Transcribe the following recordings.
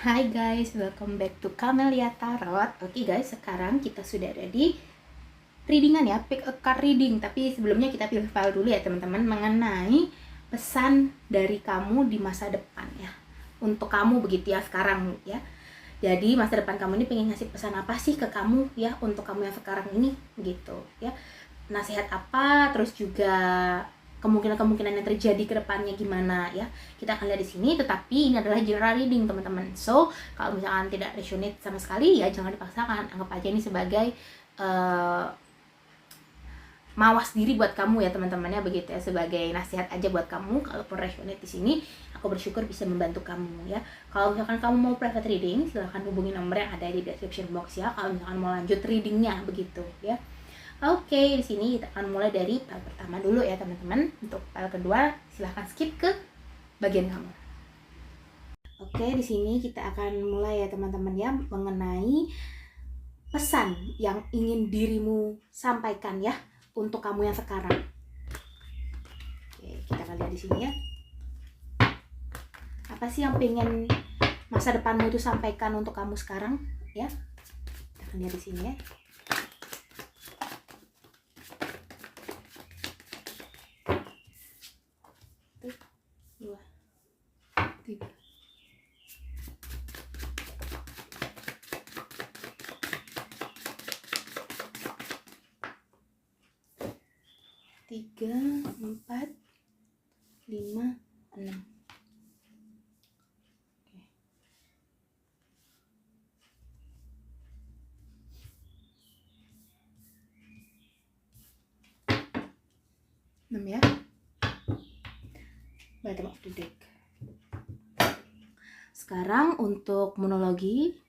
Hai guys, welcome back to Camelia Tarot. Oke guys, sekarang kita sudah ada di readingan ya, pick a card reading. Tapi sebelumnya kita pilih file dulu ya teman-teman, mengenai pesan dari kamu di masa depan ya. Untuk kamu begitu ya sekarang ya. Jadi masa depan kamu ini pengen ngasih pesan apa sih ke kamu ya, untuk kamu yang sekarang ini gitu ya. Nasihat apa, terus juga kemungkinan-kemungkinan yang terjadi ke depannya gimana ya. Kita akan lihat di sini, tetapi ini adalah general reading teman-teman. So, kalau misalkan tidak resonate sama sekali ya jangan dipaksakan. Anggap aja ini sebagai mawas diri buat kamu ya teman-temannya begitu ya, sebagai nasihat aja buat kamu. Kalaupun resonate di sini, aku bersyukur bisa membantu kamu ya. Kalau misalkan kamu mau private reading, silahkan hubungi nomor yang ada di description box ya. Kalau misalkan mau lanjut readingnya begitu ya. Oke, di sini kita akan mulai dari file pertama dulu ya teman-teman. Untuk file kedua, silahkan skip ke bagian kamu. Oke, di sini kita akan mulai ya teman-teman ya, mengenai pesan yang ingin dirimu sampaikan ya untuk kamu yang sekarang. Oke, kita akan lihat di sini ya. Apa sih yang pengen masa depanmu itu sampaikan untuk kamu sekarang ya? Kita akan lihat di sini ya. Dua, tiga. Tiga, empat, lima, enam. Enam ya. Bottom of the deck. Sekarang untuk monologi.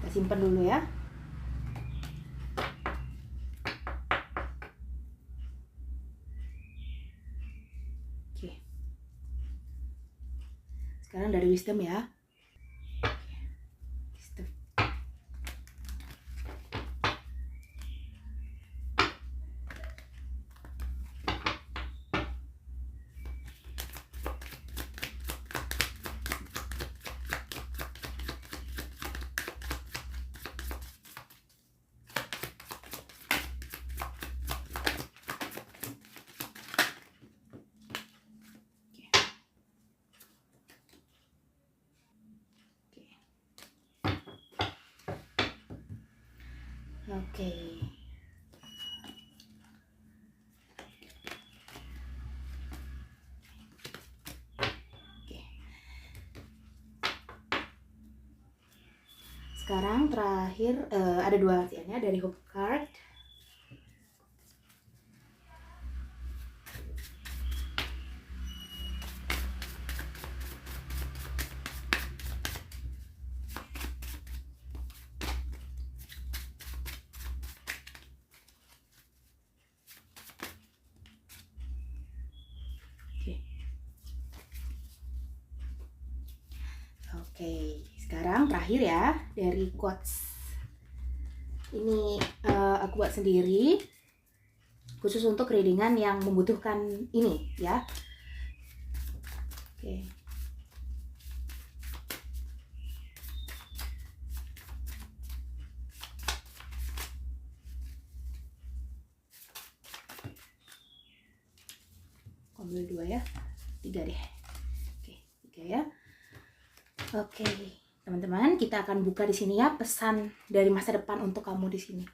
Kita simpan dulu ya. Oke. Sekarang dari wisdom ya. Wisdom. Oke. Sekarang terakhir ada dua artiannya dari Hope Card. Oke, sekarang terakhir ya dari quotes. Ini aku buat sendiri khusus untuk readingan yang membutuhkan ini ya. Oke. Ambil dua ya, tiga deh. Oke, tiga ya. Oke, teman-teman, kita akan buka di sini ya pesan dari masa depan untuk kamu di sini.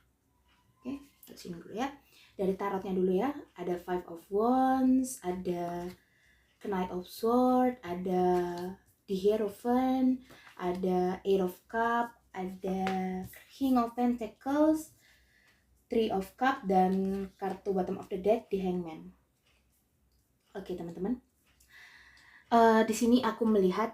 Oke, dari sini dulu ya. Dari tarotnya dulu ya. Ada Five of Wands, ada Knight of Swords, ada The Hierophant, ada Eight of Cups, ada King of Pentacles, Three of Cups, dan kartu bottom of the deck di Hangman. Oke, teman-teman. Di sini aku melihat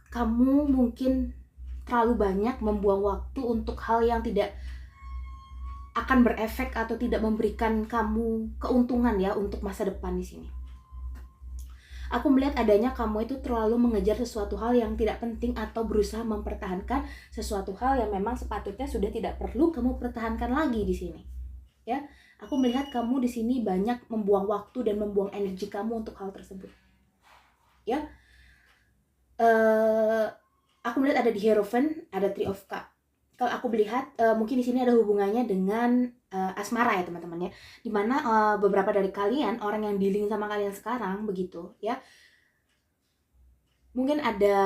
kamu mungkin terlalu banyak membuang waktu untuk hal yang tidak akan berefek atau tidak memberikan kamu keuntungan ya untuk masa depan di sini. Aku melihat adanya kamu itu terlalu mengejar sesuatu hal yang tidak penting atau berusaha mempertahankan sesuatu hal yang memang sepatutnya sudah tidak perlu kamu pertahankan lagi di sini. Ya, aku melihat kamu di sini banyak membuang waktu dan membuang energi kamu untuk hal tersebut. Ya, aku melihat ada di Hierophant, ada Three of Cups. Kalau aku melihat mungkin di sini ada hubungannya dengan asmara ya teman-teman ya, dimana beberapa dari kalian, orang yang dealing sama kalian sekarang begitu ya, mungkin ada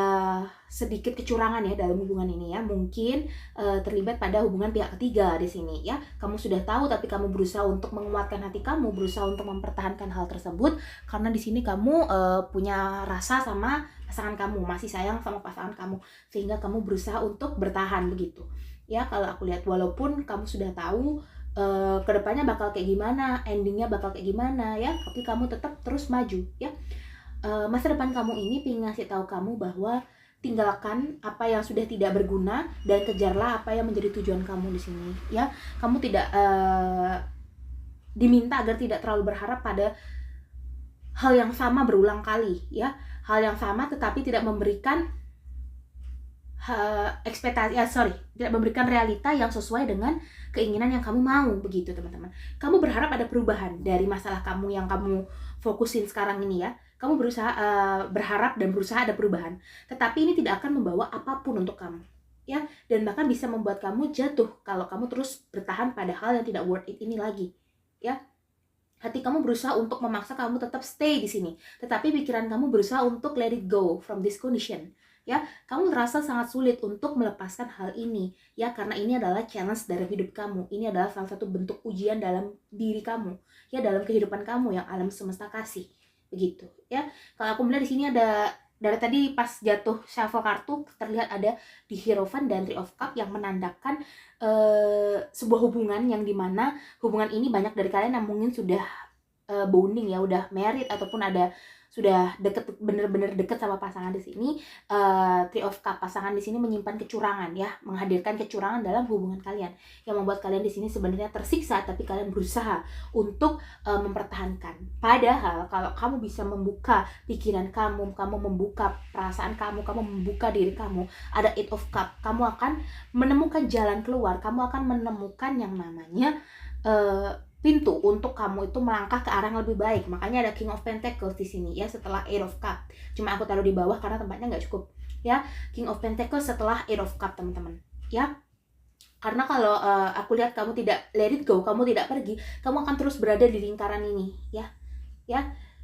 sedikit kecurangan ya dalam hubungan ini ya, mungkin terlibat pada hubungan pihak ketiga di sini ya. Kamu sudah tahu tapi kamu berusaha untuk menguatkan hati kamu, berusaha untuk mempertahankan hal tersebut karena di sini kamu punya rasa sama pasangan kamu, masih sayang sama pasangan kamu, sehingga kamu berusaha untuk bertahan begitu ya. Kalau aku lihat, walaupun kamu sudah tahu kedepannya bakal kayak gimana, endingnya bakal kayak gimana ya, tapi kamu tetap terus maju ya. Masa depan kamu ini pengen ngasih tahu kamu bahwa tinggalkan apa yang sudah tidak berguna dan kejarlah apa yang menjadi tujuan kamu di sini ya. Kamu tidak diminta agar tidak terlalu berharap pada hal yang sama berulang kali ya, hal yang sama tetapi tidak memberikan tidak memberikan realita yang sesuai dengan keinginan yang kamu mau begitu teman-teman. Kamu berharap ada perubahan dari masalah kamu yang kamu fokusin sekarang ini ya. Kamu berusaha berharap dan berusaha ada perubahan, tetapi ini tidak akan membawa apapun untuk kamu ya, dan bahkan bisa membuat kamu jatuh kalau kamu terus bertahan pada hal yang tidak worth it ini lagi ya. Hati kamu berusaha untuk memaksa kamu tetap stay di sini, tetapi pikiran kamu berusaha untuk let it go from this condition ya. Kamu merasa sangat sulit untuk melepaskan hal ini ya, karena ini adalah challenge dalam hidup kamu. Ini adalah salah satu bentuk ujian dalam diri kamu ya, dalam kehidupan kamu yang alam semesta kasih begitu ya. Kalau aku melihat di sini ada, dari tadi pas jatuh shuffle kartu terlihat ada di Hierophant dan Three of Cups yang menandakan sebuah hubungan yang dimana hubungan ini banyak dari kalian yang mungkin sudah bonding ya, udah married ataupun ada sudah deket, bener-bener deket sama pasangan di sini. Three of Cups, pasangan di sini menyimpan kecurangan ya, menghadirkan kecurangan dalam hubungan kalian yang membuat kalian di sini sebenarnya tersiksa, tapi kalian berusaha untuk mempertahankan. Padahal kalau kamu bisa membuka pikiran kamu, kamu membuka perasaan kamu, kamu membuka diri kamu, ada Eight of Cups, kamu akan menemukan jalan keluar, kamu akan menemukan yang namanya pintu untuk kamu itu melangkah ke arah yang lebih baik. Makanya ada King of Pentacles di sini ya, setelah Eight of Cups. Cuma aku taruh di bawah karena tempatnya nggak cukup ya. King of Pentacles setelah Eight of Cups teman-teman ya. Karena kalau aku lihat kamu tidak let it go, kamu tidak pergi, kamu akan terus berada di lingkaran ini ya.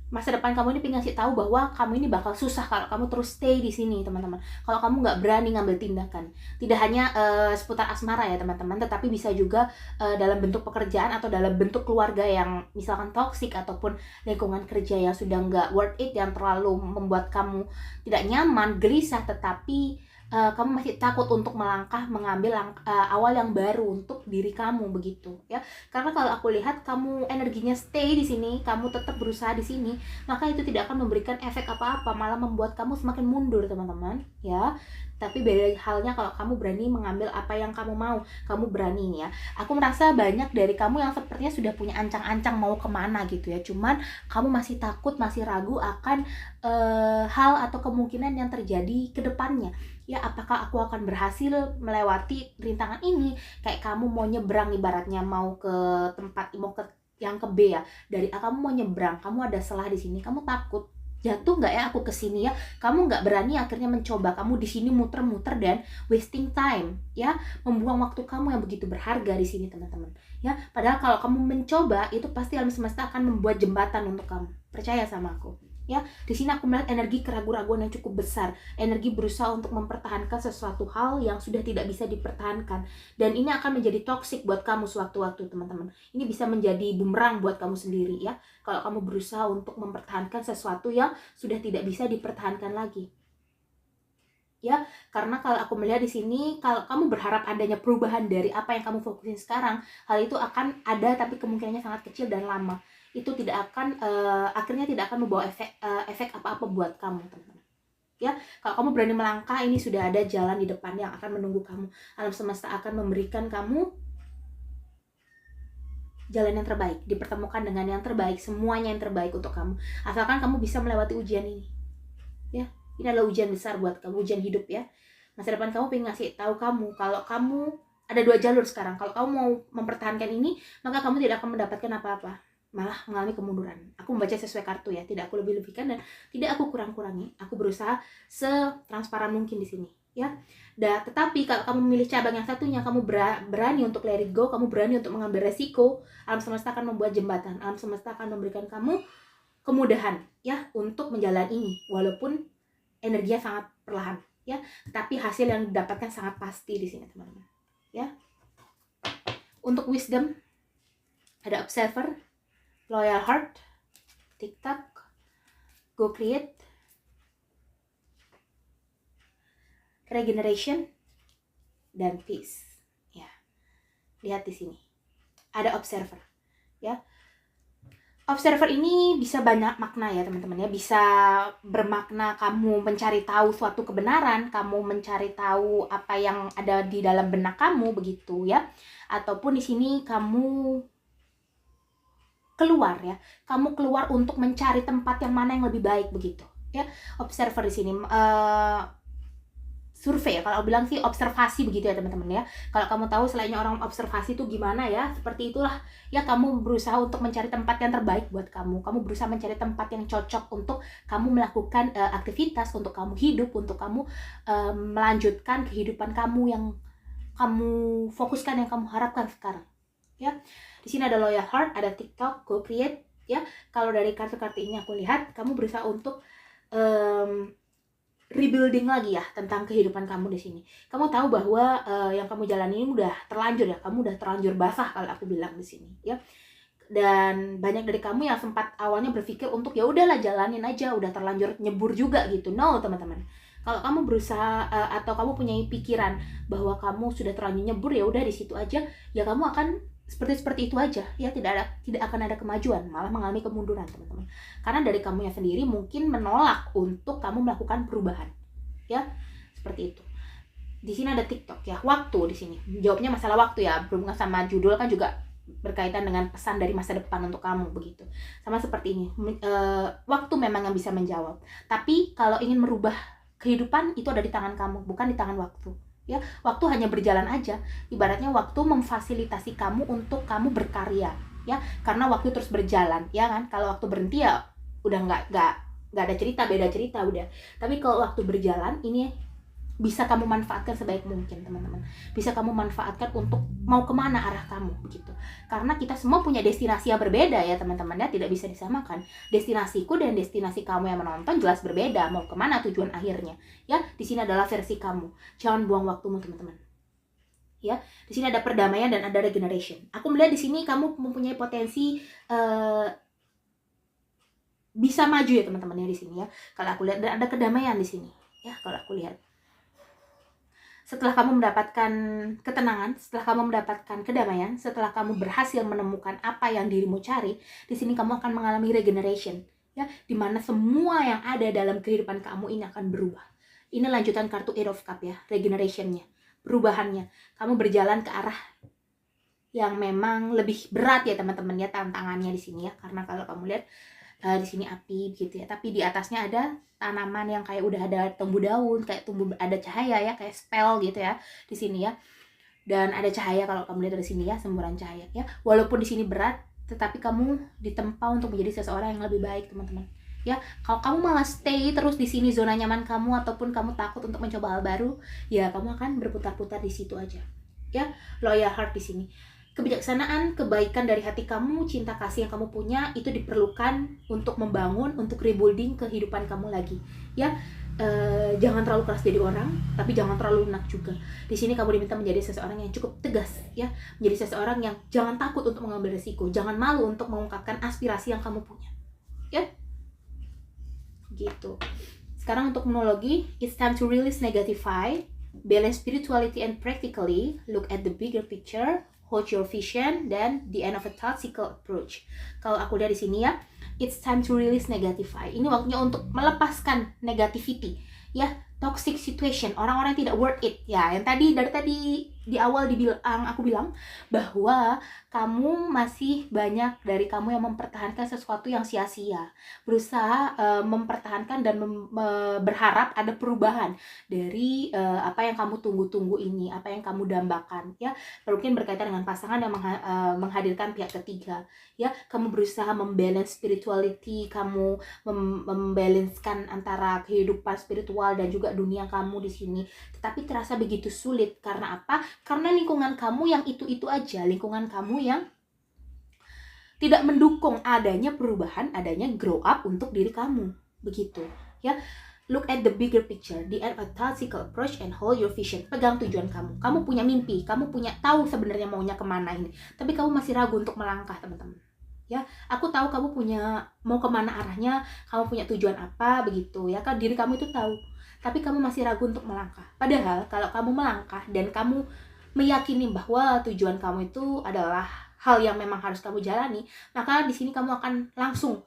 Masa depan kamu ini pengen ngasih tahu bahwa kamu ini bakal susah kalau kamu terus stay di sini teman-teman. Kalau kamu nggak berani ngambil tindakan, tidak hanya seputar asmara ya teman-teman, tetapi bisa juga dalam bentuk pekerjaan atau dalam bentuk keluarga yang misalkan toksik, ataupun lingkungan kerja yang sudah nggak worth it, yang terlalu membuat kamu tidak nyaman, gelisah, tetapi kamu masih takut untuk melangkah, mengambil awal yang baru untuk diri kamu begitu ya. Karena kalau aku lihat kamu energinya stay di sini, kamu tetap berusaha di sini, maka itu tidak akan memberikan efek apa-apa, malah membuat kamu semakin mundur teman-teman ya. Tapi beda halnya kalau kamu berani mengambil apa yang kamu mau, kamu berani nih ya. Aku merasa banyak dari kamu yang sepertinya sudah punya ancang-ancang mau kemana gitu ya, cuman kamu masih takut, masih ragu akan hal atau kemungkinan yang terjadi ke depannya ya. Apakah aku akan berhasil melewati rintangan ini? Kayak kamu mau nyebrang, ibaratnya mau ke tempat, mau ke yang ke B ya, dari A kamu mau nyebrang, kamu ada celah di sini, kamu takut jatuh nggak ya aku ke sini ya, kamu nggak berani akhirnya mencoba, kamu di sini muter-muter dan wasting time ya, membuang waktu kamu yang begitu berharga di sini teman-teman ya. Padahal kalau kamu mencoba, itu pasti alam semesta akan membuat jembatan untuk kamu, percaya sama aku ya. Di sini aku melihat energi keraguan-raguan yang cukup besar, energi berusaha untuk mempertahankan sesuatu hal yang sudah tidak bisa dipertahankan, dan ini akan menjadi toksik buat kamu sewaktu-waktu teman-teman. Ini bisa menjadi bumerang buat kamu sendiri ya, kalau kamu berusaha untuk mempertahankan sesuatu yang sudah tidak bisa dipertahankan lagi ya. Karena kalau aku melihat di sini, kalau kamu berharap adanya perubahan dari apa yang kamu fokusin sekarang, hal itu akan ada tapi kemungkinannya sangat kecil dan lama. Itu tidak akan akhirnya tidak akan membawa efek apa-apa buat kamu teman-teman ya. Kalau kamu berani melangkah, ini sudah ada jalan di depan yang akan menunggu kamu. Alam semesta akan memberikan kamu jalan yang terbaik, dipertemukan dengan yang terbaik, semuanya yang terbaik untuk kamu. Asalkan kamu bisa melewati ujian ini. Ya, ini adalah ujian besar buat kamu, ujian hidup ya. Masa depan kamu pengen ngasih tahu kamu kalau kamu ada 2 jalur sekarang. Kalau kamu mau mempertahankan ini, maka kamu tidak akan mendapatkan apa-apa, malah mengalami kemunduran. Aku membaca sesuai kartu ya, tidak aku lebih-lebihkan dan tidak aku kurang-kurangi. Aku berusaha setransparan mungkin di sini ya. Tetapi kalau kamu memilih cabang yang satunya, kamu berani untuk let it go, kamu berani untuk mengambil resiko, alam semesta akan membuat jembatan, alam semesta akan memberikan kamu kemudahan ya untuk menjalani ini, walaupun energinya sangat perlahan ya, tapi hasil yang didapatkan sangat pasti di sini teman-teman ya. Untuk wisdom ada observer, loyal heart, TikTok, go create, regeneration, dan peace ya. Lihat di sini ada observer ya. Observer ini bisa banyak makna ya teman-teman ya. Bisa bermakna kamu mencari tahu suatu kebenaran, kamu mencari tahu apa yang ada di dalam benak kamu begitu ya. Ataupun di sini kamu keluar ya. Kamu keluar untuk mencari tempat yang mana yang lebih baik begitu ya. Observer di sini survei ya, kalau bilang sih observasi begitu ya teman-teman ya. Kalau kamu tahu selainnya orang observasi itu gimana ya, seperti itulah ya. Kamu berusaha untuk mencari tempat yang terbaik buat kamu. Kamu berusaha mencari tempat yang cocok untuk kamu melakukan aktivitas, untuk kamu hidup, untuk kamu melanjutkan kehidupan kamu yang kamu fokuskan, yang kamu harapkan sekarang ya. Di sini ada loyal heart, ada TikTok, go create ya. Kalau dari kartu-kartu ini aku lihat kamu berusaha untuk rebuilding lagi ya tentang kehidupan kamu di sini. Kamu tahu bahwa yang kamu jalani ini udah terlanjur ya, kamu udah terlanjur basah kalau aku bilang di sini ya. Dan banyak dari kamu yang sempat awalnya berpikir untuk ya udahlah jalanin aja, udah terlanjur nyebur juga gitu. No teman-teman. Kalau kamu berusaha atau kamu punya pikiran bahwa kamu sudah terlanjur nyebur, ya udah di situ aja, ya kamu akan seperti itu aja ya, tidak akan ada kemajuan, malah mengalami kemunduran teman-teman. Karena dari kamunya sendiri mungkin menolak untuk kamu melakukan perubahan ya, seperti itu. Di sini ada TikTok ya, waktu di sini jawabnya masalah waktu ya, berhubungan sama judul kan juga berkaitan dengan pesan dari masa depan untuk kamu begitu. Sama seperti ini, waktu memang yang bisa menjawab, tapi kalau ingin merubah kehidupan itu ada di tangan kamu, bukan di tangan waktu ya. Waktu hanya berjalan aja, ibaratnya waktu memfasilitasi kamu untuk kamu berkarya ya, karena waktu terus berjalan ya kan. Kalau waktu berhenti ya udah nggak ada cerita, beda cerita udah. Tapi kalau waktu berjalan ini bisa kamu manfaatkan sebaik mungkin teman-teman. Bisa kamu manfaatkan untuk mau kemana arah kamu begitu. Karena kita semua punya destinasi yang berbeda ya teman-teman ya, tidak bisa disamakan. Destinasiku dan destinasi kamu yang menonton jelas berbeda, mau kemana tujuan akhirnya ya. Di sini adalah versi kamu. Jangan buang waktumu teman-teman ya. Di sini ada perdamaian dan ada regeneration. Aku melihat di sini kamu mempunyai potensi bisa maju ya teman-teman ya di sini ya. Kalau aku lihat, dan ada kedamaian di sini ya kalau aku lihat. Setelah kamu mendapatkan ketenangan, setelah kamu mendapatkan kedamaian, setelah kamu berhasil menemukan apa yang dirimu cari, di sini kamu akan mengalami regeneration ya, dimana semua yang ada dalam kehidupan kamu ini akan berubah. Ini lanjutan kartu Eight of Cups ya, regenerationnya, perubahannya. Kamu berjalan ke arah yang memang lebih berat ya teman-teman ya, tantangannya di sini ya. Karena kalau kamu lihat di sini api gitu ya, tapi di atasnya ada tanaman yang kayak udah ada tumbuh daun, kayak tumbuh, ada cahaya ya, kayak spell gitu ya di sini ya. Dan ada cahaya kalau kamu lihat dari sini ya, semburan cahaya ya. Walaupun di sini berat, tetapi kamu ditempa untuk menjadi seseorang yang lebih baik teman-teman ya. Kalau kamu malah stay terus di sini zona nyaman kamu, ataupun kamu takut untuk mencoba hal baru, ya kamu akan berputar-putar di situ aja ya. Loyal heart di sini, kebijaksanaan, kebaikan dari hati kamu, cinta kasih yang kamu punya itu diperlukan untuk membangun, untuk rebuilding kehidupan kamu lagi ya. Jangan terlalu keras jadi orang, tapi jangan terlalu lunak juga. Di sini kamu diminta menjadi seseorang yang cukup tegas ya, menjadi seseorang yang jangan takut untuk mengambil risiko, jangan malu untuk mengungkapkan aspirasi yang kamu punya ya, gitu. Sekarang untuk monologi, it's time to release negative vibe, balance spirituality and practically, look at the bigger picture, hold your vision, dan the end of a tactical approach. Kalau aku lihat di sini ya, it's time to release negative vibe. Ini waktunya untuk melepaskan negativity ya. toxic situation, orang-orang yang tidak worth it ya. Yang dari tadi di awal aku bilang bahwa kamu masih banyak dari kamu yang mempertahankan sesuatu yang sia-sia, berusaha mempertahankan dan berharap ada perubahan dari apa yang kamu tunggu-tunggu ini, apa yang kamu dambakan ya. Mungkin berkaitan dengan pasangan yang menghadirkan pihak ketiga ya. Kamu berusaha membalance spirituality, kamu membalancekan antara kehidupan spiritual dan juga dunia kamu di sini, tetapi terasa begitu sulit. Karena apa? Karena lingkungan kamu yang itu-itu aja, lingkungan kamu yang tidak mendukung adanya perubahan, adanya grow up untuk diri kamu, begitu ya. Look at the bigger picture, the ethical approach and hold your vision. Pegang tujuan kamu. Kamu punya mimpi, kamu punya tahu sebenarnya maunya kemana ini, tapi kamu masih ragu untuk melangkah, teman-teman. Ya, aku tahu kamu punya mau kemana arahnya, kamu punya tujuan apa, begitu ya kan, diri kamu itu tahu, tapi kamu masih ragu untuk melangkah. Padahal kalau kamu melangkah dan kamu meyakini bahwa tujuan kamu itu adalah hal yang memang harus kamu jalani, maka di sini kamu akan langsung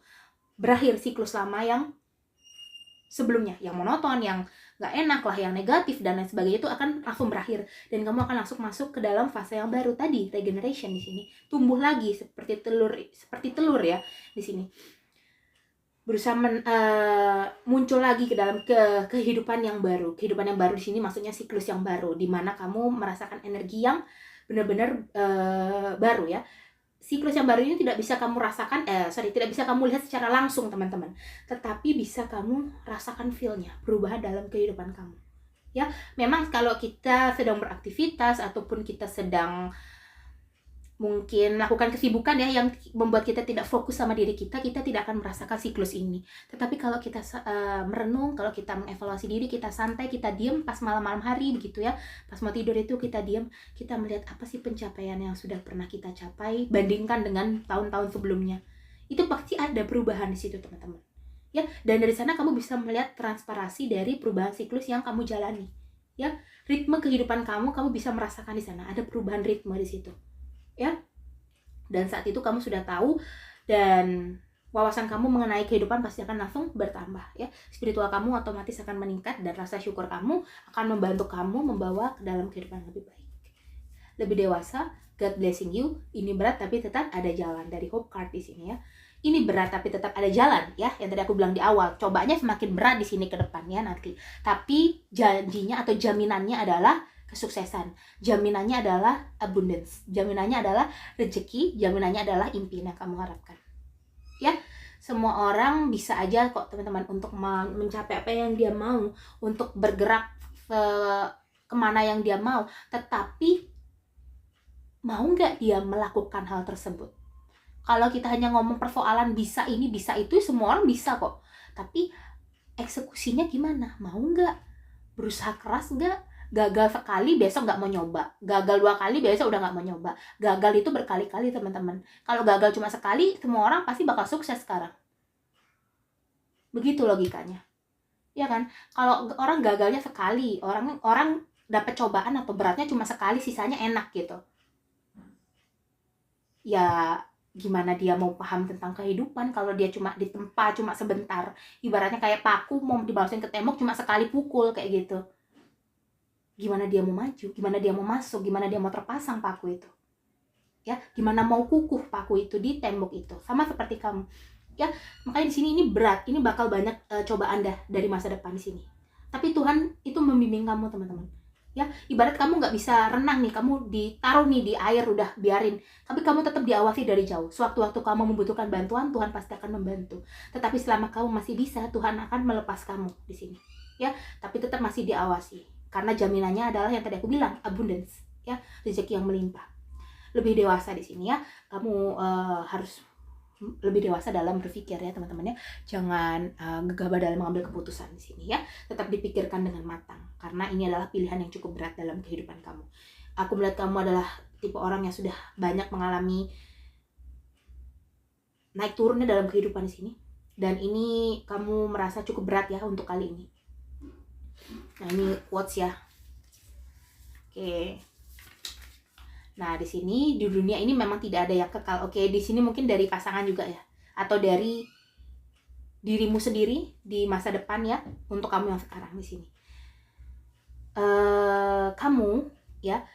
berakhir siklus lama yang sebelumnya, yang monoton, yang nggak enak lah, yang negatif dan lain sebagainya, itu akan langsung berakhir dan kamu akan langsung masuk ke dalam fase yang baru tadi, regeneration. Di sini tumbuh lagi seperti telur ya, di sini berusaha muncul lagi ke dalam kehidupan yang baru. Kehidupan yang baru di sini maksudnya siklus yang baru, di mana kamu merasakan energi yang benar-benar baru ya. Siklus yang baru ini tidak bisa kamu rasakan, tidak bisa kamu lihat secara langsung, teman-teman, tetapi bisa kamu rasakan feel-nya, perubahan dalam kehidupan kamu. Ya, memang kalau kita sedang beraktivitas ataupun kita sedang mungkin melakukan kesibukan ya yang membuat kita tidak fokus sama diri kita tidak akan merasakan siklus ini. Tetapi kalau kita merenung, kalau kita mengevaluasi diri, kita santai, kita diam pas malam-malam hari begitu ya, pas mau tidur itu kita diam, kita melihat apa sih pencapaian yang sudah pernah kita capai bandingkan dengan tahun-tahun sebelumnya. Itu pasti ada perubahan di situ, teman-teman. Ya, dan dari sana kamu bisa melihat transparansi dari perubahan siklus yang kamu jalani. Ya, ritme kehidupan kamu bisa merasakan di sana, ada perubahan ritme di situ. Ya, dan saat itu kamu sudah tahu dan wawasan kamu mengenai kehidupan pasti akan langsung bertambah ya. Spiritual kamu otomatis akan meningkat dan rasa syukur kamu akan membantu kamu membawa ke dalam kehidupan yang lebih baik, lebih dewasa. God blessing you. Ini berat tapi tetap ada jalan, dari Hope Card di sini ya. Ini berat tapi tetap ada jalan ya, yang tadi aku bilang di awal. Cobanya semakin berat di sini ke depannya nanti, tapi janjinya atau jaminannya adalah kesuksesan, jaminannya adalah abundance, jaminannya adalah rezeki, jaminannya adalah impian yang kamu harapkan. Ya, semua orang bisa aja kok, teman-teman, untuk mencapai apa yang dia mau, untuk bergerak kemana yang dia mau, tetapi mau nggak dia melakukan hal tersebut? Kalau kita hanya ngomong persoalan bisa ini, bisa itu, semua orang bisa kok, tapi eksekusinya gimana? Mau nggak? Berusaha keras nggak? Gagal sekali besok nggak mau nyoba, gagal 2 kali besok udah nggak mau nyoba. Gagal itu berkali-kali, teman-teman. Kalau gagal cuma sekali, semua orang pasti bakal sukses sekarang. Begitu logikanya, ya kan? Kalau orang gagalnya sekali, orang dapat cobaan atau beratnya cuma sekali, sisanya enak gitu. Ya gimana dia mau paham tentang kehidupan kalau dia cuma ditempa cuma sebentar? Ibaratnya kayak paku mau dibalasin ke tembok cuma sekali pukul kayak gitu. Gimana dia mau maju, gimana dia mau masuk, gimana dia mau terpasang paku itu ya, gimana mau kukuh paku itu di tembok itu. Sama seperti kamu ya, makanya di sini ini berat, ini bakal banyak cobaan dari masa depan di sini, tapi Tuhan itu membimbing kamu, teman-teman ya. Ibarat kamu nggak bisa renang nih, kamu ditaruh nih di air, udah biarin, tapi kamu tetap diawasi dari jauh. Sewaktu-waktu kamu membutuhkan bantuan, Tuhan pasti akan membantu, tetapi selama kamu masih bisa, Tuhan akan melepas kamu di sini ya, tapi tetap masih diawasi. Karena jaminannya adalah yang tadi aku bilang, abundance ya, rezeki yang melimpah. Lebih dewasa di sini ya, kamu harus lebih dewasa dalam berpikir ya, teman-teman ya. Jangan gegabah dalam mengambil keputusan di sini ya. Tetap dipikirkan dengan matang, karena ini adalah pilihan yang cukup berat dalam kehidupan kamu. Aku melihat kamu adalah tipe orang yang sudah banyak mengalami naik turunnya dalam kehidupan di sini, dan ini kamu merasa cukup berat ya untuk kali ini. Nah, ini quotes ya. Oke. Nah, di sini di dunia ini memang tidak ada yang kekal. Oke, di sini mungkin dari pasangan juga ya, atau dari dirimu sendiri di masa depan ya, untuk kamu yang sekarang di sini. kamu ya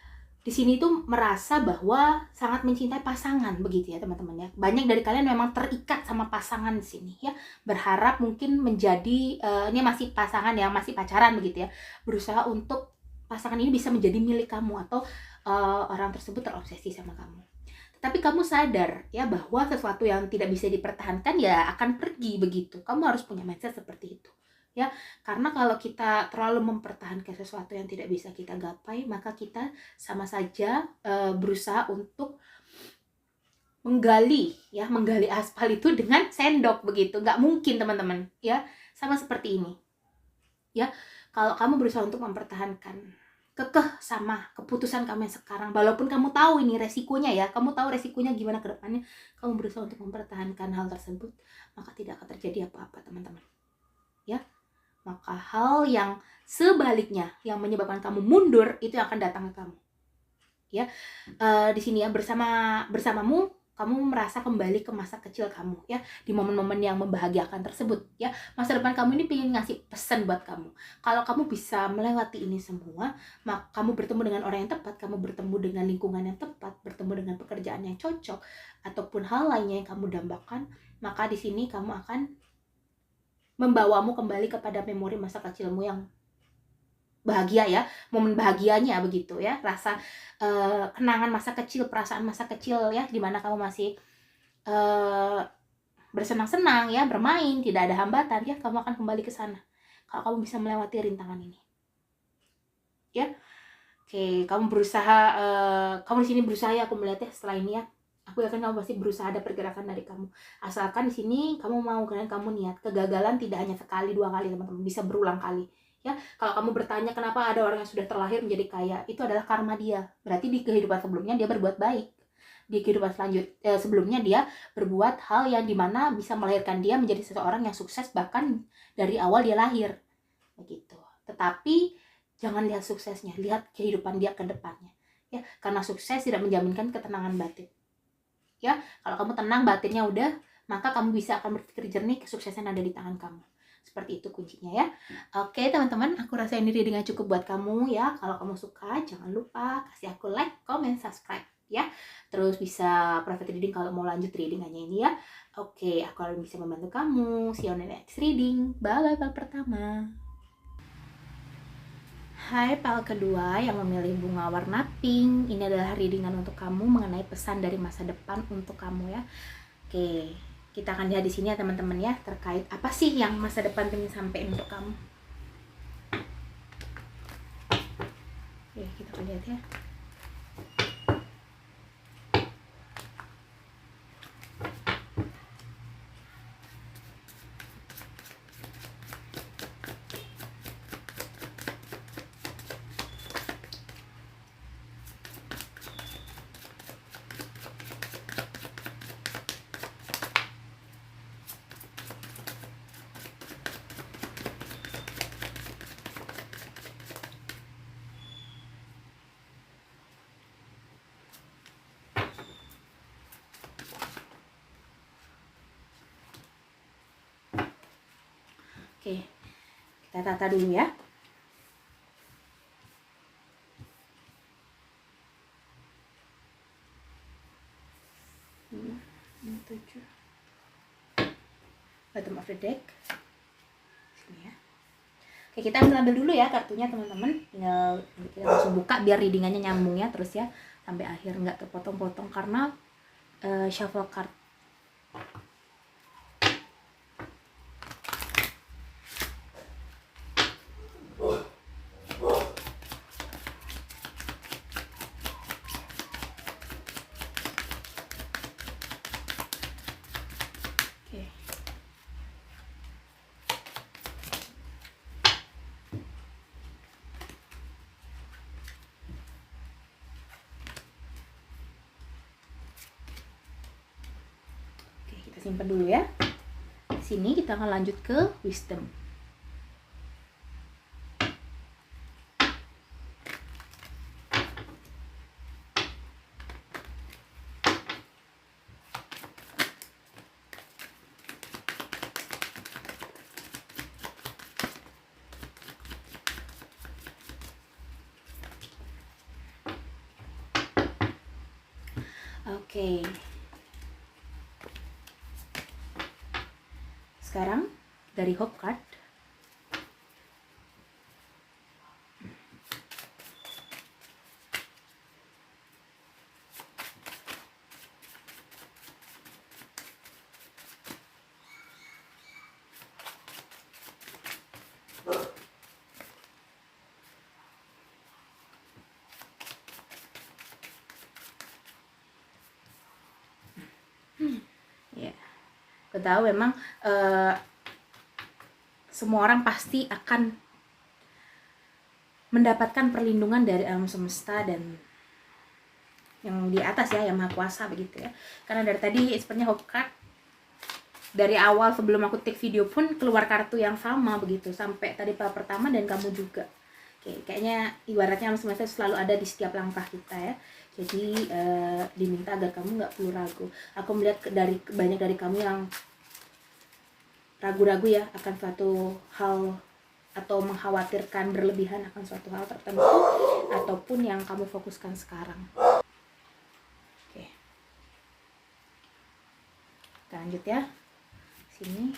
di sini tuh merasa bahwa sangat mencintai pasangan begitu ya teman-teman ya. Banyak dari kalian memang terikat sama pasangan di sini ya, berharap mungkin menjadi ini masih pasangan yang masih pacaran begitu ya, berusaha untuk pasangan ini bisa menjadi milik kamu atau orang tersebut terobsesi sama kamu. Tapi kamu sadar ya bahwa sesuatu yang tidak bisa dipertahankan ya akan pergi begitu. Kamu harus punya mindset seperti itu. Ya, karena kalau kita terlalu mempertahankan sesuatu yang tidak bisa kita gapai, maka kita sama saja berusaha untuk menggali aspal itu dengan sendok begitu. Nggak mungkin teman-teman ya, sama seperti ini ya. Kalau kamu berusaha untuk mempertahankan kekeh sama keputusan kamu yang sekarang, walaupun kamu tahu ini resikonya ya, kamu tahu resikonya gimana ke depannya, kamu berusaha untuk mempertahankan hal tersebut, maka tidak akan terjadi apa-apa teman-teman ya. Maka hal yang sebaliknya yang menyebabkan kamu mundur itu yang akan datang ke kamu ya. Di sini ya, bersamamu kamu merasa kembali ke masa kecil kamu ya, di momen-momen yang membahagiakan tersebut ya. Masa depan kamu ini pengen ngasih pesan buat kamu. Kalau kamu bisa melewati ini semua, maka kamu bertemu dengan orang yang tepat, kamu bertemu dengan lingkungan yang tepat, bertemu dengan pekerjaan yang cocok ataupun hal lainnya yang kamu dambakan, maka di sini kamu akan membawamu kembali kepada memori masa kecilmu yang bahagia ya, momen bahagianya begitu ya, rasa kenangan masa kecil, perasaan masa kecil ya, dimana kamu masih bersenang-senang ya, bermain, tidak ada hambatan ya, kamu akan kembali ke sana kalau kamu bisa melewati rintangan ini ya. Oke, kamu berusaha, kamu di sini berusaha ya, aku melihatnya setelah ini ya. Aku yakin kamu pasti berusaha, ada pergerakan dari kamu. Asalkan di sini kamu mau, kalian kamu niat. Kegagalan tidak hanya sekali, 2 kali teman-teman, bisa berulang kali. Ya, kalau kamu bertanya kenapa ada orang yang sudah terlahir menjadi kaya, itu adalah karma dia. Berarti di kehidupan sebelumnya dia berbuat baik. Di kehidupan sebelumnya dia berbuat hal yang dimana bisa melahirkan dia menjadi seseorang yang sukses bahkan dari awal dia lahir. Begitu. Tetapi jangan lihat suksesnya, lihat kehidupan dia ke depannya. Ya, karena sukses tidak menjaminkan ketenangan batin. Ya, kalau kamu tenang batinnya udah, maka kamu bisa akan berpikir jernih, kesuksesan ada di tangan kamu. Seperti itu kuncinya ya. Oke teman-teman, aku rasa ini reading cukup buat kamu ya. Kalau kamu suka, jangan lupa kasih aku like, comment, subscribe ya. Terus bisa private reading kalau mau lanjut readingannya ini ya. Oke, aku akan bisa membantu kamu. See you on the next reading. Bye bye pertama. Hai pal kedua yang memilih bunga warna pink, ini adalah readingan untuk kamu mengenai pesan dari masa depan untuk kamu ya. Oke, kita akan lihat di sini ya teman-teman ya, terkait apa sih yang masa depan ingin sampaikan untuk kamu. Oke, kita akan lihat ya. Oke, kita tata dulu ya. Bottom of the deck. Sini ya. Oke, kita ambil dulu ya kartunya teman-teman. Tinggal kita langsung buka biar readingannya nyambung ya terus ya sampai akhir, nggak kepotong-potong karena shuffle card. Simpan dulu ya. Sini kita akan lanjut ke wisdom. Oke. Sekarang dari Hope card. Ya, aku tahu memang semua orang pasti akan mendapatkan perlindungan dari alam semesta dan yang di atas ya, yang maha kuasa begitu ya. Karena dari tadi sepertinya Hope card dari awal sebelum aku take video pun keluar kartu yang sama begitu, sampai tadi pal pertama dan kamu juga. Oke, kayaknya ibaratnya alam semesta selalu ada di setiap langkah kita ya. Jadi diminta agar kamu nggak perlu ragu. Aku melihat dari banyak dari kamu yang ragu-ragu ya akan suatu hal atau mengkhawatirkan berlebihan akan suatu hal tertentu ataupun yang kamu fokuskan sekarang. Oke, kita lanjut ya. Sini.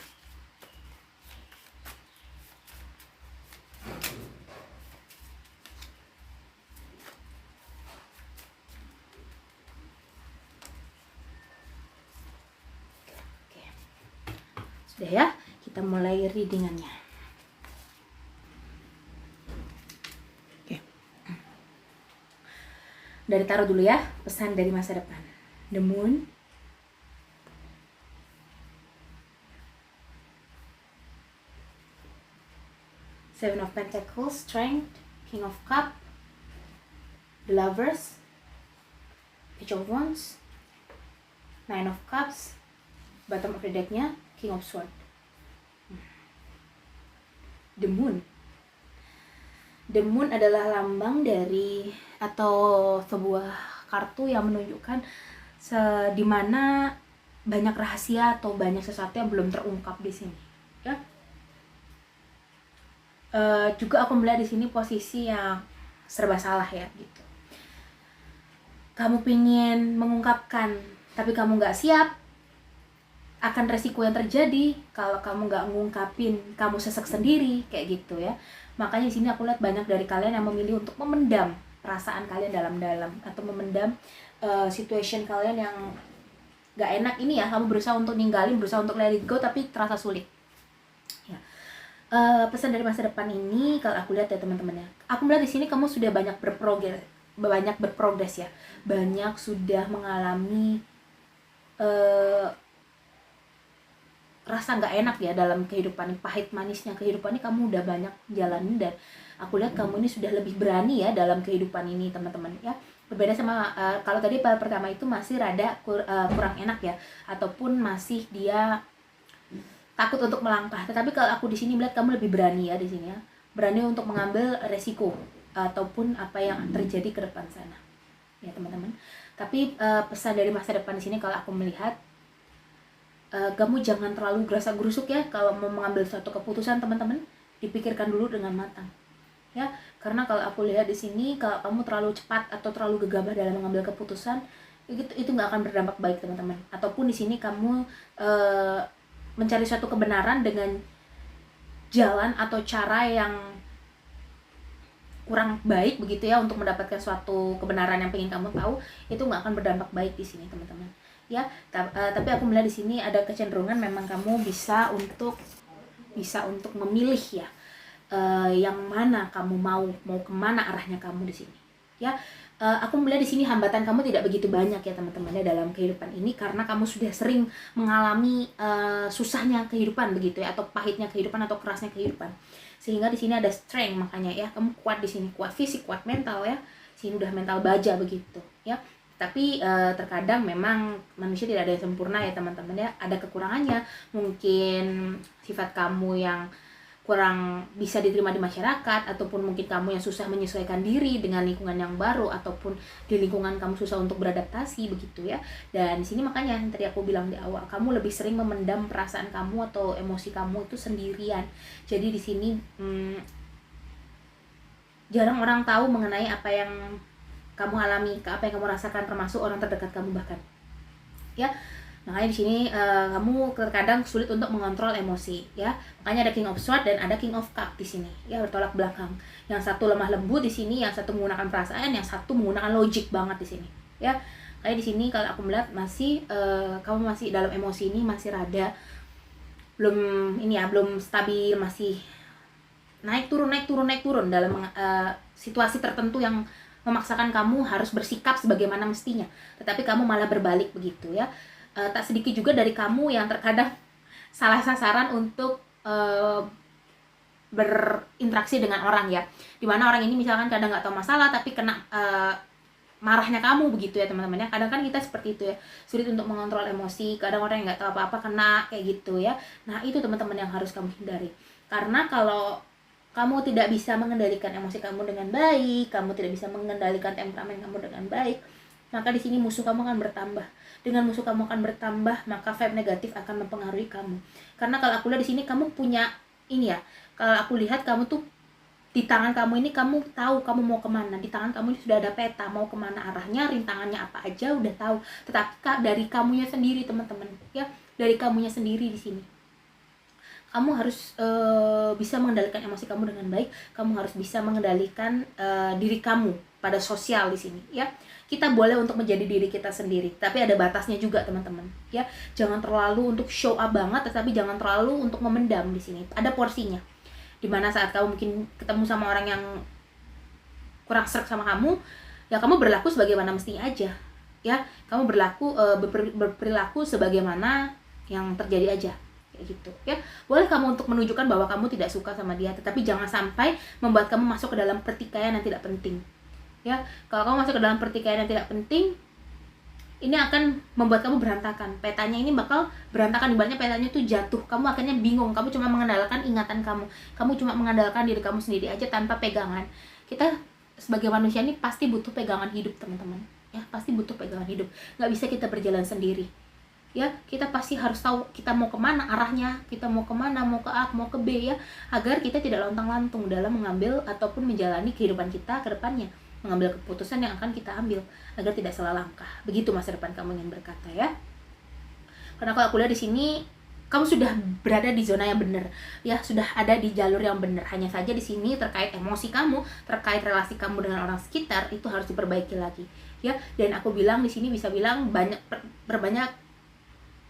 Oke. Sudah ya, kita mulai readingannya. Oke. Dari tarot dulu ya, pesan dari masa depan. The Moon, Seven of Pentacles, Strength, King of Cups, The Lovers, Page of Wands, Nine of Cups, bottom of the deck-nya King of Swords. The Moon. The Moon adalah lambang dari atau sebuah kartu yang menunjukkan di mana banyak rahasia atau banyak sesuatu yang belum terungkap di sini. Ya. Juga aku melihat di sini posisi yang serba salah ya gitu. Kamu pingin mengungkapkan tapi kamu nggak siap, akan resiko yang terjadi kalau kamu nggak ngungkapin, kamu sesek sendiri kayak gitu ya. Makanya di sini aku lihat banyak dari kalian yang memilih untuk memendam perasaan kalian dalam-dalam atau memendam situation kalian yang nggak enak ini ya. Kamu berusaha untuk ninggalin, berusaha untuk let it go tapi terasa sulit. Ya. Pesan dari masa depan ini kalau aku lihat ya teman-teman ya. Aku melihat di sini kamu sudah banyak berprogres ya. Banyak sudah mengalami rasa nggak enak ya dalam kehidupan, pahit manisnya kehidupan ini kamu udah banyak jalanin, dan aku lihat kamu ini sudah lebih berani ya dalam kehidupan ini teman-teman ya. Berbeda sama kalau tadi pertama itu masih rada kurang enak ya, ataupun masih dia takut untuk melangkah. Tetapi kalau aku di sini melihat kamu lebih berani ya di sini ya, berani untuk mengambil resiko ataupun apa yang terjadi ke depan sana ya teman-teman. Tapi pesan dari masa depan di sini kalau aku melihat, kamu jangan terlalu gerasa-gerusuk ya kalau mau mengambil suatu keputusan teman-teman, dipikirkan dulu dengan matang ya. Karena kalau aku lihat di sini kalau kamu terlalu cepat atau terlalu gegabah dalam mengambil keputusan, itu nggak akan berdampak baik teman-teman. Ataupun di sini kamu mencari suatu kebenaran dengan jalan atau cara yang kurang baik begitu ya untuk mendapatkan suatu kebenaran yang pengen kamu tahu, itu nggak akan berdampak baik di sini teman-teman ya. Tapi aku melihat di sini ada kecenderungan memang kamu bisa untuk memilih ya, yang mana kamu mau kemana arahnya kamu di sini ya. Aku melihat di sini hambatan kamu tidak begitu banyak ya teman-teman ya dalam kehidupan ini, karena kamu sudah sering mengalami susahnya kehidupan begitu ya, atau pahitnya kehidupan atau kerasnya kehidupan, sehingga di sini ada strength. Makanya ya kamu kuat di sini, kuat fisik, kuat mental ya. Sini udah mental baja begitu ya. Tapi terkadang memang manusia tidak ada yang sempurna ya teman-teman ya, ada kekurangannya. Mungkin sifat kamu yang kurang bisa diterima di masyarakat, ataupun mungkin kamu yang susah menyesuaikan diri dengan lingkungan yang baru, ataupun di lingkungan kamu susah untuk beradaptasi begitu ya. Dan di sini makanya yang tadi aku bilang di awal, kamu lebih sering memendam perasaan kamu atau emosi kamu itu sendirian. Jadi di sini jarang orang tahu mengenai apa yang kamu alami, apa yang kamu rasakan, termasuk orang terdekat kamu bahkan ya. Makanya di sini kamu terkadang sulit untuk mengontrol emosi, ya. Makanya ada King of Swords dan ada King of Cup di sini, ya, bertolak belakang. Yang satu lemah lembut di sini, yang satu menggunakan perasaan, yang satu menggunakan logik banget di sini, ya. Kayak di sini kalau aku melihat masih kamu masih dalam emosi ini masih rada belum stabil, masih naik turun dalam situasi tertentu yang memaksakan kamu harus bersikap sebagaimana mestinya, tetapi kamu malah berbalik begitu, ya. Tak sedikit juga dari kamu yang terkadang salah sasaran untuk berinteraksi dengan orang, ya, dimana orang ini misalkan kadang nggak tahu masalah tapi kena marahnya kamu begitu, ya teman-teman, ya. Kadang kan kita seperti itu, ya, sulit untuk mengontrol emosi, kadang orang yang nggak tahu apa-apa kena kayak gitu, ya. Nah itu teman-teman yang harus kamu hindari, karena kalau kamu tidak bisa mengendalikan emosi kamu dengan baik, kamu tidak bisa mengendalikan temperamen kamu dengan baik, maka di sini musuh kamu akan bertambah. Dengan musuh kamu akan bertambah, maka vibe negatif akan mempengaruhi kamu. Karena kalau aku lihat di sini kamu punya ini, ya. Kalau aku lihat kamu tuh di tangan kamu ini kamu tahu kamu mau kemana. Di tangan kamu ini sudah ada peta mau kemana arahnya, rintangannya apa aja udah tahu. Tetapi dari kamunya sendiri, teman-teman, ya, dari kamunya sendiri di sini. Kamu harus bisa mengendalikan emosi kamu dengan baik. Kamu harus bisa mengendalikan diri kamu pada sosial di sini, ya. Kita boleh untuk menjadi diri kita sendiri, tapi ada batasnya juga, teman-teman, ya. Jangan terlalu untuk show up banget, tetapi jangan terlalu untuk memendam di sini. Ada porsinya. Dimana saat kamu mungkin ketemu sama orang yang kurang srek sama kamu, ya kamu berlaku sebagaimana mestinya aja, ya. Kamu berperilaku sebagaimana yang terjadi aja. Gitu, ya. Boleh kamu untuk menunjukkan bahwa kamu tidak suka sama dia, tetapi jangan sampai membuat kamu masuk ke dalam pertikaian yang tidak penting, ya. Kalau kamu masuk ke dalam pertikaian yang tidak penting, ini akan membuat kamu berantakan. Petanya ini bakal berantakan, ibaratnya petanya tuh jatuh. Kamu akhirnya bingung, kamu cuma mengandalkan ingatan kamu cuma mengandalkan diri kamu sendiri aja tanpa pegangan. Kita sebagai manusia ini pasti butuh pegangan hidup, teman-teman, ya. Pasti butuh pegangan hidup. Nggak bisa kita berjalan sendiri, ya. Kita pasti harus tahu kita mau kemana arahnya, kita mau kemana, mau ke A, mau ke B, ya, agar kita tidak lontang-lantung dalam mengambil ataupun menjalani kehidupan kita ke depannya, mengambil keputusan yang akan kita ambil, agar tidak salah langkah. Begitu masa depan kamu ingin berkata, ya. Karena kalau aku lihat di sini kamu sudah berada di zona yang benar, ya, sudah ada di jalur yang benar. Hanya saja di sini terkait emosi kamu, terkait relasi kamu dengan orang sekitar, itu harus diperbaiki lagi, ya. Dan aku bilang di sini bisa bilang berbanyak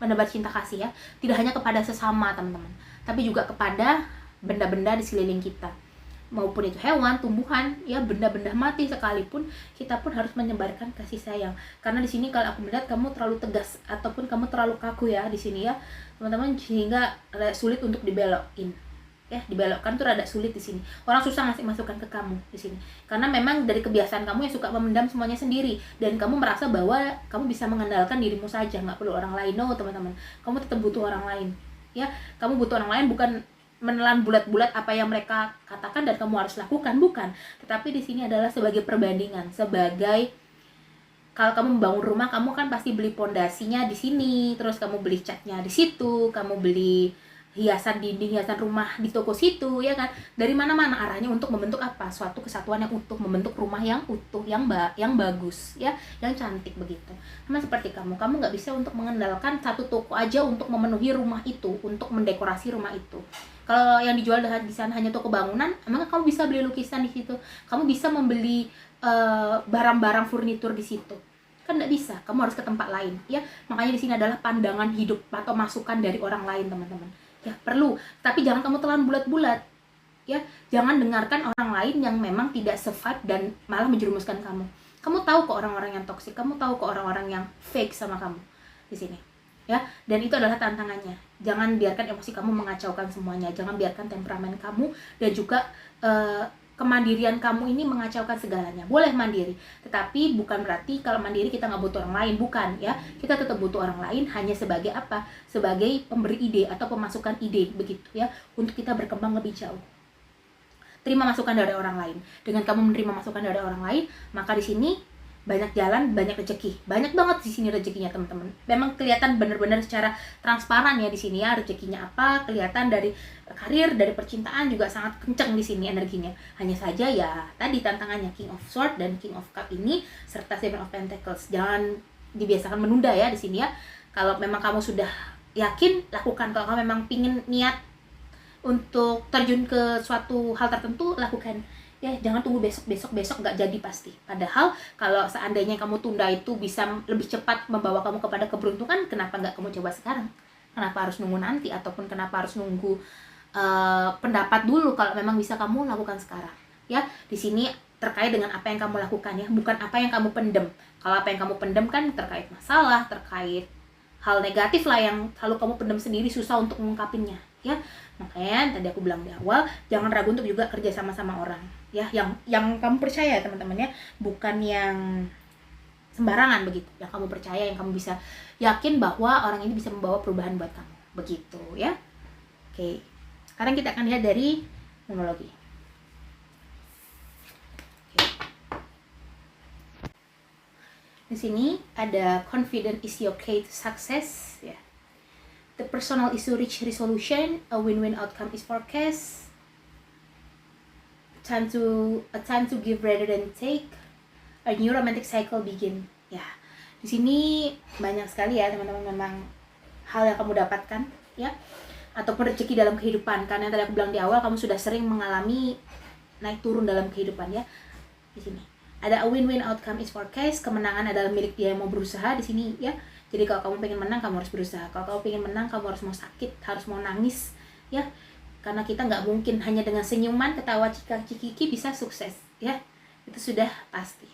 menebar cinta kasih, ya, tidak hanya kepada sesama, teman-teman, tapi juga kepada benda-benda di sekeliling kita, maupun itu hewan, tumbuhan, ya, benda-benda mati sekalipun, kita pun harus menyebarkan kasih sayang. Karena di sini kalau aku melihat kamu terlalu tegas ataupun kamu terlalu kaku, ya, di sini, ya, teman-teman, sehingga sulit untuk dibelokin, ya. Dibelokkan tuh rada sulit di sini. Orang susah ngasih masukan ke kamu di sini, karena memang dari kebiasaan kamu yang suka memendam semuanya sendiri, dan kamu merasa bahwa kamu bisa mengandalkan dirimu saja, nggak perlu orang lain. No, teman-teman, kamu tetap butuh orang lain, ya. Kamu butuh orang lain, bukan menelan bulat-bulat apa yang mereka katakan dan kamu harus lakukan, bukan. Tetapi di sini adalah sebagai perbandingan, sebagai kalau kamu membangun rumah, kamu kan pasti beli pondasinya di sini, terus kamu beli catnya di situ, kamu beli hiasan dinding, hiasan rumah di toko situ, ya kan. Dari mana-mana arahnya untuk membentuk apa? Suatu kesatuan yang utuh, membentuk rumah yang utuh, yang bagus, ya, yang cantik begitu. Sama seperti kamu nggak bisa untuk mengandalkan satu toko aja untuk memenuhi rumah itu, untuk mendekorasi rumah itu. Kalau yang dijual di sana hanya toko bangunan, emang kamu bisa beli lukisan di situ? Kamu bisa membeli barang-barang furnitur di situ? Kan nggak bisa. Kamu harus ke tempat lain, ya. Makanya di sini adalah pandangan hidup atau masukan dari orang lain, teman-teman. Ya, perlu, tapi jangan kamu telan bulat-bulat, ya. Jangan dengarkan orang lain yang memang tidak se-vibe dan malah menjerumuskan kamu. Kamu tahu kok orang-orang yang toksik, kamu tahu kok orang-orang yang fake sama kamu di sini, ya. Dan itu adalah tantangannya. Jangan biarkan emosi kamu mengacaukan semuanya, jangan biarkan temperamen kamu dan juga kemandirian kamu ini mengacaukan segalanya. Boleh mandiri, tetapi bukan berarti kalau mandiri kita nggak butuh orang lain, bukan, ya. Kita tetap butuh orang lain, hanya sebagai apa? Sebagai pemberi ide atau pemasukan ide, begitu, ya, untuk kita berkembang lebih jauh. Terima masukan dari orang lain. Dengan kamu menerima masukan dari orang lain, maka di sini banyak jalan, banyak rezeki. Banyak banget di sini rezekinya, teman-teman. Memang kelihatan benar-benar secara transparan, ya, di sini, ya, rezekinya apa, kelihatan dari karir, dari percintaan juga sangat kencang di sini energinya. Hanya saja, ya, tadi tantangannya King of Swords dan King of Cup ini serta Seven of Pentacles. Jangan dibiasakan menunda, ya, di sini, ya. Kalau memang kamu sudah yakin, lakukan. Kalau kamu memang pingin niat untuk terjun ke suatu hal tertentu, lakukan. Ya, jangan tunggu besok nggak jadi pasti. Padahal kalau seandainya kamu tunda itu bisa lebih cepat membawa kamu kepada keberuntungan, kenapa nggak kamu coba sekarang? Kenapa harus nunggu nanti, ataupun kenapa harus nunggu pendapat dulu kalau memang bisa kamu lakukan sekarang? Ya, di sini terkait dengan apa yang kamu lakukan ya, bukan apa yang kamu pendem. Kalau apa yang kamu pendem kan terkait masalah, terkait hal negatif lah yang selalu kamu pendem sendiri, susah untuk mengungkapinnya ya. Makanya tadi aku bilang di awal, jangan ragu untuk juga kerja sama orang ya, yang kamu percaya teman-teman ya, bukan yang sembarangan begitu, yang kamu percaya, yang kamu bisa yakin bahwa orang ini bisa membawa perubahan buat kamu, begitu ya. Oke, sekarang kita akan lihat dari monologi. Di sini ada confident is your key to success ya. The personal issue reach resolution, a win-win outcome is forecast. A time to give rather than take. A new romantic cycle begin. Ya, di sini banyak sekali ya teman-teman memang hal yang kamu dapatkan ya, ataupun rezeki dalam kehidupan. Karena tadi aku bilang di awal, kamu sudah sering mengalami naik turun dalam kehidupan ya. Di sini ada a win-win outcome is forecast, kemenangan adalah milik dia yang mau berusaha di sini ya. Jadi kalau kamu pengen menang, kamu harus berusaha. Kalau kamu pengen menang, kamu harus mau sakit, harus mau nangis ya. Karena kita nggak mungkin hanya dengan senyuman, ketawa, cikaki bisa sukses ya. Itu sudah pasti.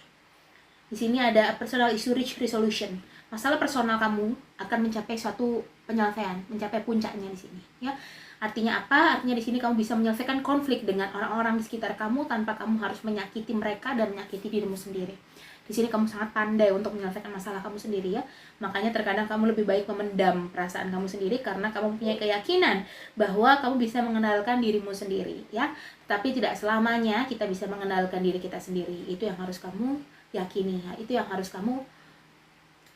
Di sini ada personal issue reach resolution. Masalah personal kamu akan mencapai suatu penyelesaian, mencapai puncaknya di sini ya. Artinya apa? Artinya di sini kamu bisa menyelesaikan konflik dengan orang-orang di sekitar kamu tanpa kamu harus menyakiti mereka dan menyakiti dirimu sendiri. Di sini kamu sangat pandai untuk menyelesaikan masalah kamu sendiri ya. Makanya terkadang kamu lebih baik memendam perasaan kamu sendiri karena kamu punya keyakinan bahwa kamu bisa mengendalikan dirimu sendiri ya. Tapi tidak selamanya kita bisa mengendalikan diri kita sendiri. Itu yang harus kamu yakini ya. Itu yang harus kamu